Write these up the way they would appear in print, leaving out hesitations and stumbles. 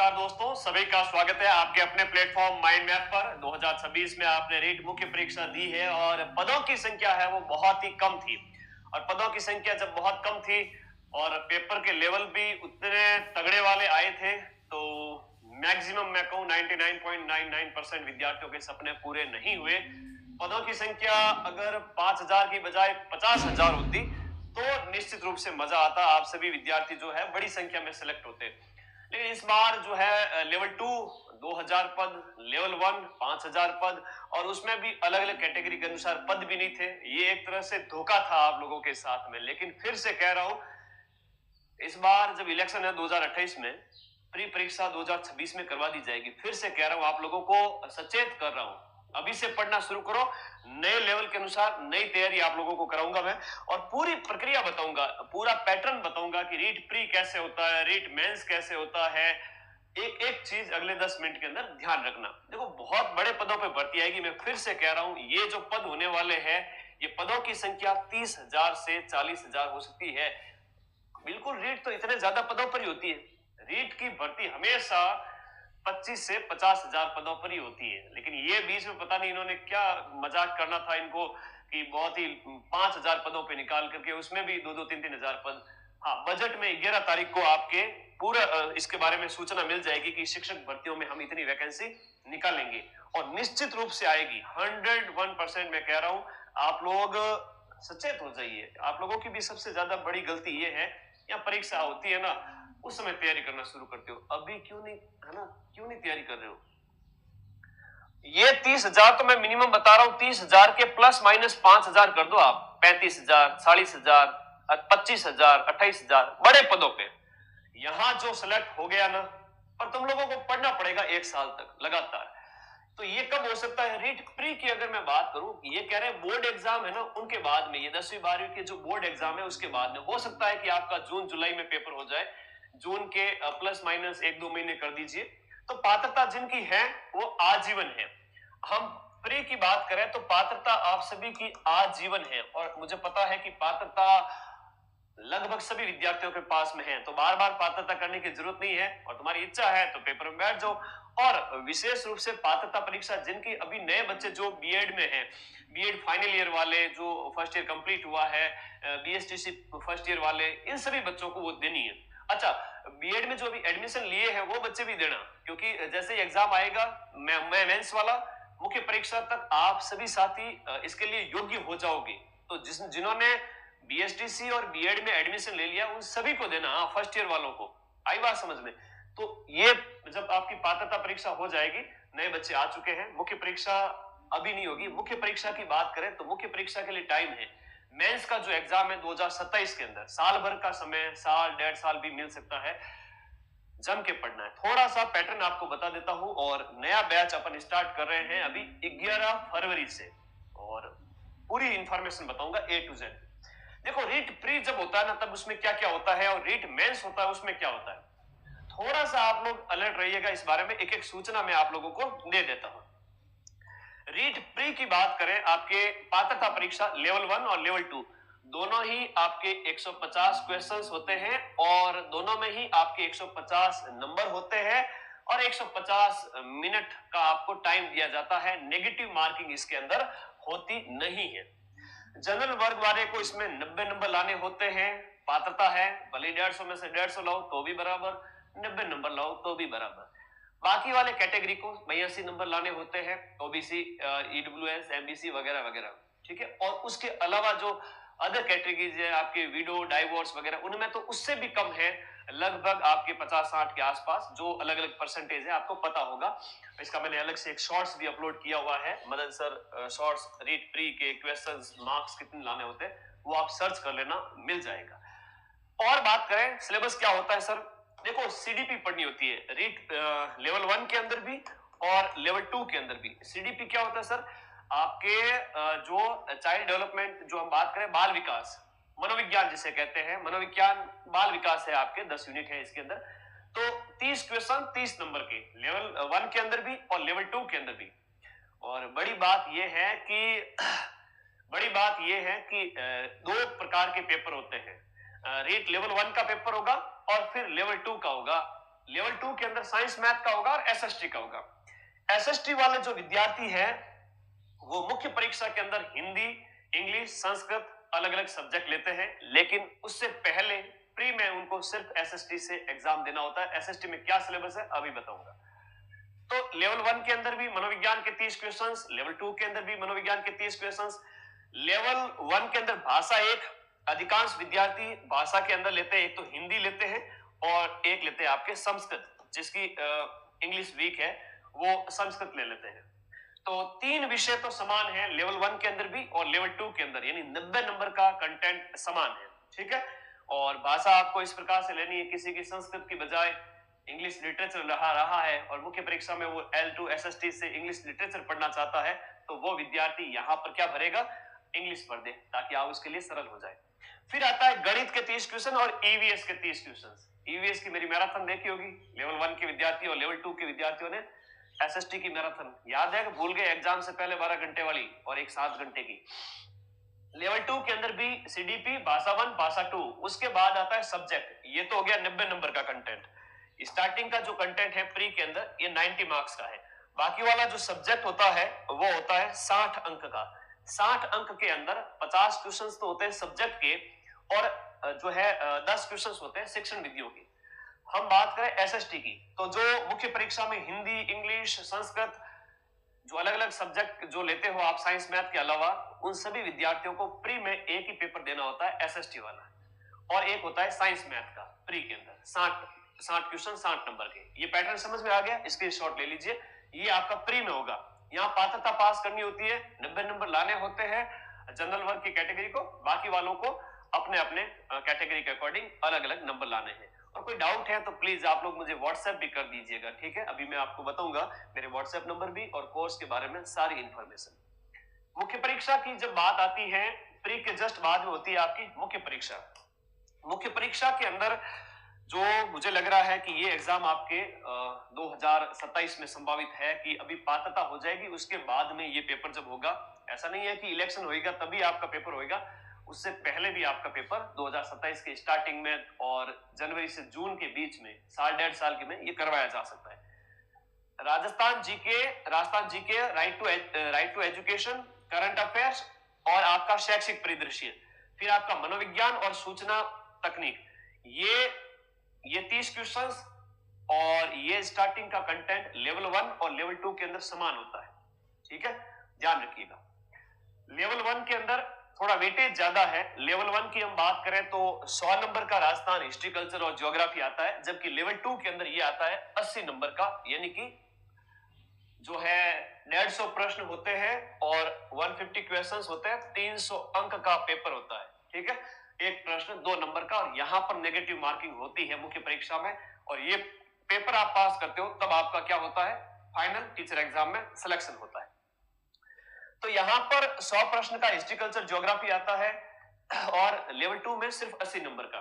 नमस्कार दोस्तों, सभी का स्वागत है आपके अपने प्लेटफॉर्म माइंड मैप पर। 2026 में आपने रीट मुख्य परीक्षा दी है और पदों की संख्या है वो बहुत ही कम थी। और पदों की संख्या जब बहुत कम थी और पेपर के लेवल भी उतने तगड़े वाले आए थे, तो मैक्सिमम मैं कहूं 99.99% विद्यार्थियों के सपने पूरे नहीं हुए। पदों की संख्या अगर 5,000 की बजाय 50,000 होती तो निश्चित रूप से मजा आता, आप सभी विद्यार्थी जो है बड़ी संख्या में सिलेक्ट होते। लेकिन इस बार जो है लेवल 2 2000 पद, लेवल 1 5000 पद, और उसमें भी अलग अलग कैटेगरी के अनुसार पद भी नहीं थे। ये एक तरह से धोखा था आप लोगों के साथ में। लेकिन फिर से कह रहा हूं, इस बार जब इलेक्शन है 2028 में, प्री परीक्षा 2026 में करवा दी जाएगी। फिर से कह रहा हूं, आप लोगों को सचेत कर रहा हूं, अभी से पढ़ना शुरू करो। नए लेवल के अनुसार नई तैयारी आप लोगों को कराऊंगा मैं, और पूरी प्रक्रिया बताऊंगा, पूरा पैटर्न बताऊंगा कि रीट प्री कैसे होता है, रीट मेंस कैसे होता है। एक एक चीज अगले 10 मिनट के अंदर ध्यान रखना। देखो, बहुत बड़े पदों पे भर्ती आएगी। मैं फिर से कह रहा हूं, ये जो पद होने वाले हैं, ये पदों की संख्या 30,000 से 40,000 हो सकती है। बिल्कुल, रीट तो इतने ज्यादा पदों पर ही होती है। रीट की भर्ती हमेशा 25 से 50,000 पदों पर ही होती है। लेकिन ये बीच में पता नहीं इन्होंने क्या मजाक करना था इनको कि बहुत ही 5,000 पदों पे निकाल करके उसमें भी 2-3 हजार पद। हाँ, बजट में 11 तारीख को आपके पूरा इसके बारे में सूचना मिल जाएगी कि शिक्षक भर्तियों में हम इतनी वैकेंसी निकालेंगे, और निश्चित रूप से आएगी। 101% मैं कह रहा हूं, आप लोग सचेत हो जाइए। आप लोगों की भी सबसे ज्यादा बड़ी गलती ये है, या परीक्षा होती है ना, उस समय तैयारी करना शुरू करते हो, अभी क्यों नहीं, है ना, क्यों नहीं तैयारी कर रहे हो। ये 30,000 तो मैं मिनिमम बता रहा हूं, 30,000 के प्लस माइनस 5,000 कर दो आप। 35,000, 40,000, 25,000, 28,000 बड़े पदों पे यहां जो सिलेक्ट हो गया ना, पर तुम लोगों को पढ़ना पड़ेगा 1 साल तक लगातार। तो ये कब हो सकता है? रीट प्री की अगर मैं बात करूं, ये कह रहे हैं बोर्ड एग्जाम है ना, उनके बाद में, ये 10वीं 12वीं के जो बोर्ड एग्जाम है उसके बाद में हो सकता है कि आपका जून जुलाई में पेपर हो जाए। जून के प्लस माइनस 1-2 महीने कर दीजिए। तो पात्रता जिनकी है वो आजीवन है। हम प्री की बात करें तो पात्रता आप सभी की आजीवन है, और मुझे पता है कि पात्रता लगभग सभी विद्यार्थियों के पास में है, तो बार बार पात्रता करने की जरूरत नहीं है। और तुम्हारी इच्छा है तो पेपर में बैठ जाओ। और विशेष रूप से पात्रता परीक्षा जिनकी अभी नए बच्चे जो बीएड में हैं, बीएड फाइनल ईयर वाले, जो फर्स्ट ईयर कंप्लीट हुआ है, बीएसटीसी फर्स्ट ईयर वाले, इन सभी बच्चों को वो देनी है। अच्छा, बीएड में जो अभी एडमिशन लिए हैं वो बच्चे भी देना, क्योंकि जैसे ही एग्जाम आएगा, मैं मेंस वाला मुख्य परीक्षा तक आप सभी साथी इसके लिए योग्य हो जाओगे। तो जिन्होंने बीएसटीसी और बीएड में एडमिशन ले लिया, उन सभी को देना, फर्स्ट ईयर वालों को। आई बात समझ में? तो ये जब आपकी पात्रता परीक्षा हो जाएगी, नए बच्चे आ चुके हैं, मुख्य परीक्षा अभी नहीं होगी। मुख्य परीक्षा की बात करें तो मुख्य परीक्षा के लिए टाइम है। मेंस का जो एग्जाम है 2027 के अंदर, साल भर का समय, साल 1.5 साल भी मिल सकता है। जम के पढ़ना है। थोड़ा सा पैटर्न आपको बता देता हूं, और नया बैच अपन स्टार्ट कर रहे हैं अभी 11 फरवरी से, और पूरी इंफॉर्मेशन बताऊंगा ए टू जेड। देखो, रीट प्री जब होता है ना, तब उसमें क्या क्या होता है, और रीट मेंस होता है उसमें क्या होता है। थोड़ा सा आप लोग अलर्ट रहिएगा इस बारे में, एक एक सूचना मैं आप लोगों को दे देता हूं। रीट प्री की बात करें, आपके पात्रता परीक्षा लेवल 1 और लेवल 2 दोनों ही आपके 150 क्वेश्चंस होते हैं, और दोनों में ही आपके 150 नंबर होते हैं, और 150 मिनट का आपको टाइम दिया जाता है। नेगेटिव मार्किंग इसके अंदर होती नहीं है। जनरल वर्ग वाले को इसमें 90 नंबर लाने होते हैं। पात्रता है, भले 150 में से 150 लाओ तो भी बराबर, 90 नंबर लाओ तो भी बराबर। बाकी वाले कैटेगरी को 82 नंबर लाने होते हैं, ओबीसी, ईडब्ल्यूएस, एमबीसी वगैरह वगैरह। ठीक है, और उसके अलावा जो अदर कैटेगरीज है, आपके विडो, डाइवोर्स वगैरह, उनमें तो उससे भी कम है, लगभग आपके 50-60 के आसपास, जो अलग अलग परसेंटेज है आपको पता होगा। इसका मैंने अलग से एक शॉर्ट्स भी अपलोड किया हुआ है, Madan sir shorts REET pre के क्वेश्चंस मार्क्स कितने लाने होते हैं, वो आप सर्च कर लेना, मिल जाएगा। और बात करें सिलेबस क्या होता है सर, देखो सीडीपी पढ़नी होती है रीट लेवल 1 के अंदर भी और लेवल 2 के अंदर भी। सीडीपी क्या होता है सर? आपके जो चाइल्ड डेवलपमेंट, जो हम बात करें बाल विकास, मनोविज्ञान जिसे कहते हैं, मनोविज्ञान बाल विकास है, आपके 10 यूनिट है इसके अंदर। तो 30 क्वेश्चन 30 नंबर के, लेवल 1 के अंदर भी और लेवल 2 के अंदर भी। और बड़ी बात यह है कि दो प्रकार के पेपर होते हैं। रीट लेवल 1 का पेपर होगा और फिर लेवल 2 का होगा। लेवल 2 के अंदर साइंस मैथ का होगा और एसएसटी का होगा। एसएसटी वाले जो विद्यार्थी हैं वो मुख्य परीक्षा के अंदर हिंदी, इंग्लिश, संस्कृत अलग अलग सब्जेक्ट लेते हैं, लेकिन उससे पहले प्री में उनको सिर्फ एसएसटी से एग्जाम देना होता है। एसएसटी में क्या सिलेबस है अभी बताऊंगा। तो लेवल 1 के अंदर भी मनोविज्ञान के 30 क्वेश्चंस, लेवल 2 के अंदर भी मनोविज्ञान के 30 क्वेश्चंस, लेवल 1 के अंदर भाषा एक, अधिकांश विद्यार्थी भाषा के अंदर लेते हैं, एक तो हिंदी लेते हैं और एक लेते हैं आपके संस्कृत, जिसकी इंग्लिश वीक है वो संस्कृत ले लेते हैं। तो 3 विषय तो समान है लेवल 1 के अंदर भी और लेवल 2 के अंदर, यानी 90 नंबर का कंटेंट समान है, ठीक है। और भाषा आपको इस प्रकार से लेनी है, किसी की संस्कृत की बजाय इंग्लिश लिटरेचर रहा है और मुख्य परीक्षा में वो L2 SST से इंग्लिश लिटरेचर पढ़ना चाहता है, तो वो विद्यार्थी यहाँ पर क्या भरेगा, इंग्लिश भर दे, ताकि आप उसके लिए सरल हो जाए। फिर आता है गणित के 30 क्वेश्चन और ईवीएस के 30 क्वेश्चन। ईवीएस की मेरी मैराथन देखी होगी, लेवल 1 के विद्यार्थी और लेवल 2 के विद्यार्थियों ने एसएसटी की मैराथन याद है कि भूल गए, एग्जाम से पहले 12 घंटे वाली और एक 7 घंटे की। लेवल 2 के अंदर भी सीडीपी, भाषा 1, भाषा 2, उसके बाद आता है सब्जेक्ट। ये तो हो गया 90 नंबर का कंटेंट। स्टार्टिंग का जो कंटेंट है प्री के अंदर ये 90 मार्क्स का है। बाकी वाला जो सब्जेक्ट होता है वो होता है 60 अंक का। 60 अंक के अंदर 50 क्वेश्चंस तो होते हैं सब्जेक्ट के और जो है 10 क्वेश्चंस होते हैं शिक्षण विधियों के। हम बात करें एसएसटी की, तो जो मुख्य परीक्षा में हिंदी, इंग्लिश, संस्कृत जो अलग अलग सब्जेक्ट जो लेते हो आप साइंस मैथ के अलावा, उन सभी विद्यार्थियों को प्री में एक ही पेपर देना होता है एसएसटी वाला, और एक होता है साइंस मैथ का प्री के अंदर 60 क्वेश्चन 60 नंबर के। ये पैटर्न समझ में आ गया, स्क्रीनशॉट ले लीजिए। ये आपका प्री में होगा। यहाँ पात्रता पास करनी होती है, 90 नंबर लाने होते हैं जनरल वर्ग की कैटेगरी को, बाकी वालों को अपने अपने कैटेगरी के अकॉर्डिंग अलग अलग नंबर लाने हैं। और कोई डाउट है तो प्लीज आप लोग मुझे व्हाट्सएप भी कर दीजिएगा, ठीक है। अभी मैं आपको बताऊंगा मेरे व्हाट्सएप नंबर भी और कोर्स के बारे में सारी इंफॉर्मेशन। मुख्य परीक्षा की जब बात आती है, प्री के जस्ट बाद में होती है आपकी मुख्य परीक्षा। मुख्य परीक्षा के अंदर जो मुझे लग रहा है कि ये एग्जाम आपके 2027 में संभावित है कि अभी पात्रता हो जाएगी, उसके बाद में ये पेपर जब होगा, ऐसा नहीं है कि इलेक्शन होएगा तभी आपका पेपर होएगा, उससे पहले भी आपका पेपर 2027 के स्टार्टिंग में और जनवरी से जून के बीच में 1.5 साल के में ये करवाया जा सकता है। Rajasthan GK, right to education, current affairs और आपका शैक्षिक परिदृश्य, फिर आपका मनोविज्ञान और सूचना तकनीक, ये 30 क्वेश्चंस और ये स्टार्टिंग का कंटेंट लेवल 1 और लेवल 2 के अंदर समान होता है, ठीक है, ध्यान रखिएगा। लेवल 1 के अंदर थोड़ा वेटेज ज्यादा है। लेवल 1 की हम बात करें तो 100 नंबर का राजस्थान हिस्ट्री, कल्चर और ज्योग्राफी आता है, जबकि लेवल 2 के अंदर ये आता है 80 नंबर का, यानी कि जो है 150 प्रश्न होते हैं और 150 क्वेश्चंस होते हैं, 300 अंक का पेपर होता है, ठीक है। एक प्रश्न 2 नंबर का, और यहां पर नेगेटिव मार्किंग होती है मुख्य परीक्षा में, और ये पेपर आप पास करते हो तब आपका क्या होता है, फाइनल टीचर एग्जाम में सिलेक्शन होता है। तो यहां पर 100 प्रश्न का हिस्ट्री, कल्चर, ज्योग्राफी आता है और लेवल 2 में सिर्फ 80 नंबर का।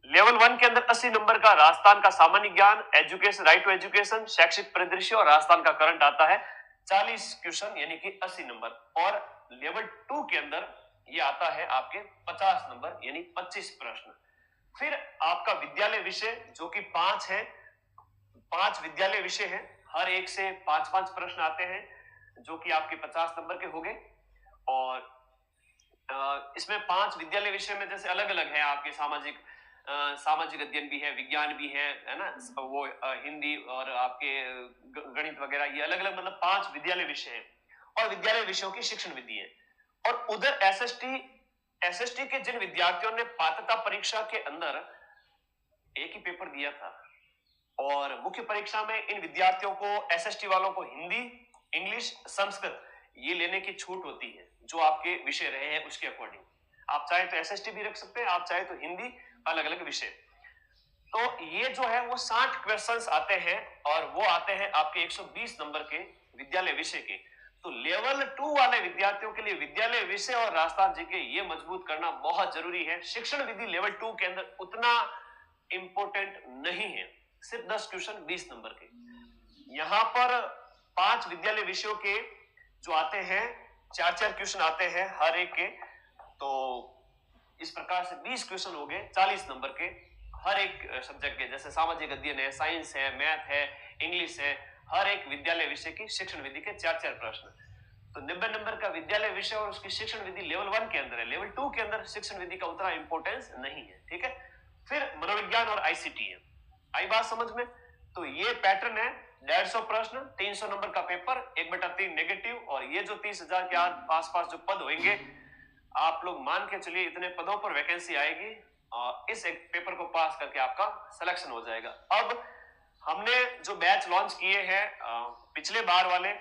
लेवल 1 के अंदर 80 नंबर का राजस्थान का सामान्य ज्ञान, एजुकेशन, राइट टू एजुकेशन, शैक्षिक परिदृश्य और राजस्थान का करंट आता है 40 क्वेश्चन, यानी कि 80 नंबर। और लेवल 2 के अंदर ये आता है आपके 50 नंबर, यानी 25 प्रश्न। फिर आपका विद्यालय विषय जो कि 5 है, 5 विद्यालय विषय हैं, हर एक से 5-5 प्रश्न आते हैं जो कि आपके 50 नंबर के हो गए। और इसमें 5 विद्यालय विषय में जैसे अलग अलग है आपके सामाजिक अध्ययन भी है, विज्ञान भी है ना, वो हिंदी और आपके गणित वगैरह, ये अलग अलग मतलब 5 विद्यालय विषय हैं और विद्यालय विषयों की शिक्षण विधि है। और उधर एसएसटी के जिन विद्यार्थियों ने पात्रता परीक्षा के अंदर एक ही पेपर दिया था और मुख्य परीक्षा में इन विद्यार्थियों को, एसएसटी वालों को हिंदी, इंग्लिश, संस्कृत ये लेने की छूट होती है जो आपके विषय रहे हैं उसके अकॉर्डिंग। आप चाहे तो एसएसटी भी रख सकते हैं, आप चाहे तो हिंदी, अलग अलग विषय। तो ये जो है वो 60 क्वेश्चंस आते हैं और वो आते हैं आपके 120 नंबर के विद्यालय विषय के। तो लेवल 2 वाले विद्यार्थियों के लिए विद्यालय विषय और राजस्थान जीके ये मजबूत करना बहुत जरूरी है। शिक्षण विधि लेवल 2 के अंदर उतना इंपॉर्टेंट नहीं है, सिर्फ 10 क्वेश्चन 20 नंबर के। यहां पर 5 विद्यालय विषयों के जो आते हैं, 4-4 क्वेश्चन आते हैं हर एक के, तो इस प्रकार से 20 क्वेश्चन हो गए 40 नंबर के। हर एक सब्जेक्ट के, जैसे सामाजिक अध्ययन है, साइंस है, मैथ है, इंग्लिश है, हर एक विद्यालय विषय की शिक्षण विधि के 4-4 प्रश्न। तो 90 नंबर का विद्यालय विषय और उसकी शिक्षण विधि लेवल 1 के अंदर है। लेवल 2 के अंदर शिक्षण विधि का उतना इंपॉर्टेंस नहीं है, ठीक है। फिर मनोविज्ञान और आईसीटी है। आई बात समझ में? तो ये पैटर्न है, 150 प्रश्न, 300 नंबर का पेपर, 1/3 नेगेटिव, और ये जो 30,000 के आसपास जो पद होंगे, आप लोग मान के चलिए इतने पदों पर वैकेंसी आएगी और इस एक पेपर को पास करके आपका सिलेक्शन हो जाएगा। अब हमने जो बैच लॉन्च किए हैं पिछले बार वाले,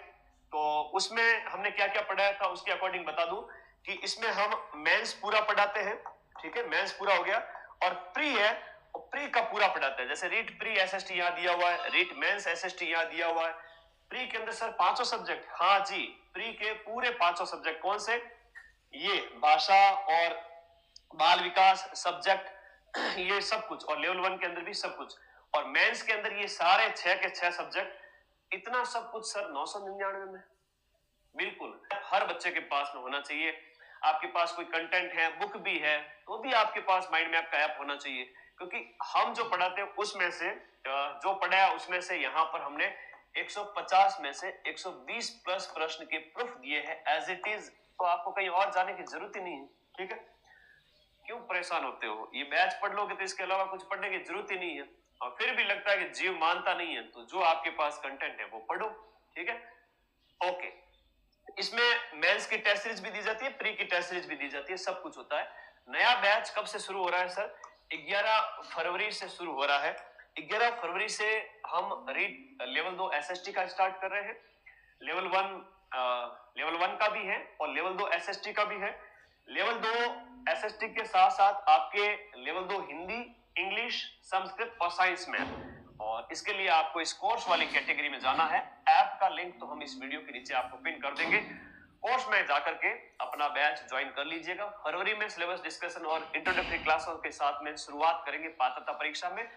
तो उसमें हमने क्या क्या पढ़ाया था उसके अकॉर्डिंग बता दूं कि इसमें हम मेंस पूरा पढ़ाते हैं, ठीक है, मेंस पूरा हो गया, और प्री है, और प्री का पूरा पढ़ाते हैं। जैसे रीट प्री एसएसटी यहां दिया हुआ है, रीट मेंस एसएसटी यहां दिया हुआ है। प्री के अंदर सर 5 सब्जेक्ट, हाँ जी, प्री के पूरे 5 सब्जेक्ट कौन से? ये भाषा और बाल विकास सब्जेक्ट, ये सब कुछ, और लेवल 1 के अंदर भी सब कुछ, और मेंस के अंदर ये सारे 6 के 6 सब्जेक्ट। इतना सब कुछ सर 999 में, बिल्कुल हर बच्चे के पास में होना चाहिए। आपके पास कोई कंटेंट है, बुक भी है, तो भी आपके पास माइंड मैप का ऐप होना चाहिए, क्योंकि हम जो पढ़ाते हैं उसमें से जो पढ़ाया उसमें से यहाँ पर हमने 150 में से 120 प्लस प्रश्न के प्रूफ दिए हैं एज इट इज। तो आपको कहीं और जाने की जरूरत ही नहीं है, ठीक है। क्यों परेशान होते हो? ये बैच पढ़ लोगे तो इसके अलावा कुछ पढ़ने की जरूरत ही नहीं है, और फिर भी लगता है कि जीव मानता नहीं है, तो जो आपके पास कंटेंट है वो पढ़ो, ठीक है। ओके, इसमें मेंस की टेस्ट सीरीज भी दी जाती है, प्री की टेस्ट सीरीज भी दी जाती है, सब कुछ होता है। नया बैच कब से शुरू हो रहा है सर? 11 फरवरी से शुरू हो रहा है। 11 फरवरी से हम रीड लेवल 2 एसएसटी का स्टार्ट कर रहे हैं। लेवल 1 का भी है और लेवल 2 एसएसटी का भी है। लेवल 2 एसएसटी के साथ साथ आपके लेवल 2 हिंदी, इंग्लिश, संस्कृत और साइंस में, और इसके लिए आपको इस कोर्स वाली कैटेगरी में जाना है। ऐप का लिंक तो हम इस वीडियो के नीचे आपको पिन कर देंगे। कोर्स में जाकर के अपना बैच ज्वाइन कर लीजिएगा। फरवरी में सिलेबस डिस्कशन और इंट्रोडक्टरी क्लासों के साथ में शुरुआत करेंगे पात्रता परीक्षा में,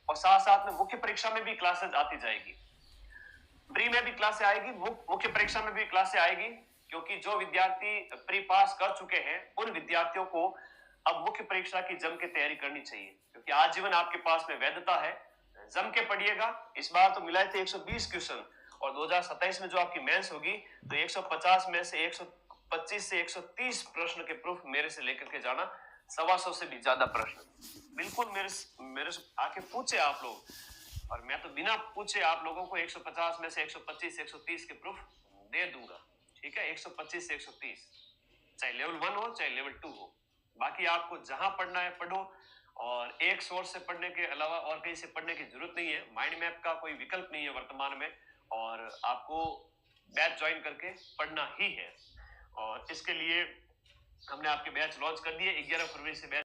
और साथ साथ में मुख्य परीक्षा में भी क्लासेस आती जाएगी। प्री में भी क्लासे आएगी, मुख्य परीक्षा में भी क्लासे आएगी, क्योंकि जो विद्यार्थी प्री पास कर चुके हैं उन विद्यार्थियों को अब मुख्य परीक्षा की जम के तैयारी करनी चाहिए, क्योंकि आजीवन आपके पास में वैधता है। जम के पढ़िएगा। इस बार तो मिलाए थे 120 क्वेश्चन, और 2027 में जो आपकी मेंस होगी तो 150 में से 125 से 130 प्रश्न के प्रूफ मेरे से लेकर के जाना, 125 से भी ज्यादा प्रश्न बिल्कुल मेरे से आके पूछे आप लोग, और मैं तो बिना पूछे आप लोगों को 150 में से 125 से 130 के प्रूफ दे दूंगा, ठीक है। 125 से 130, चाहे लेवल 1 हो चाहे लेवल 2 हो। बाकी आपको जहां पढ़ना है पढ़ो, और एक सोर्स से पढ़ने के अलावा और कहीं से पढ़ने की जरूरत नहीं है। माइंड मैप का कोई विकल्प नहीं है वर्तमान में, और आपको बैच ज्वाइन करके पढ़ना ही है। और इसके लिए हमने आपके बैच लॉन्च कर दिए। 11 फरवरी से बैच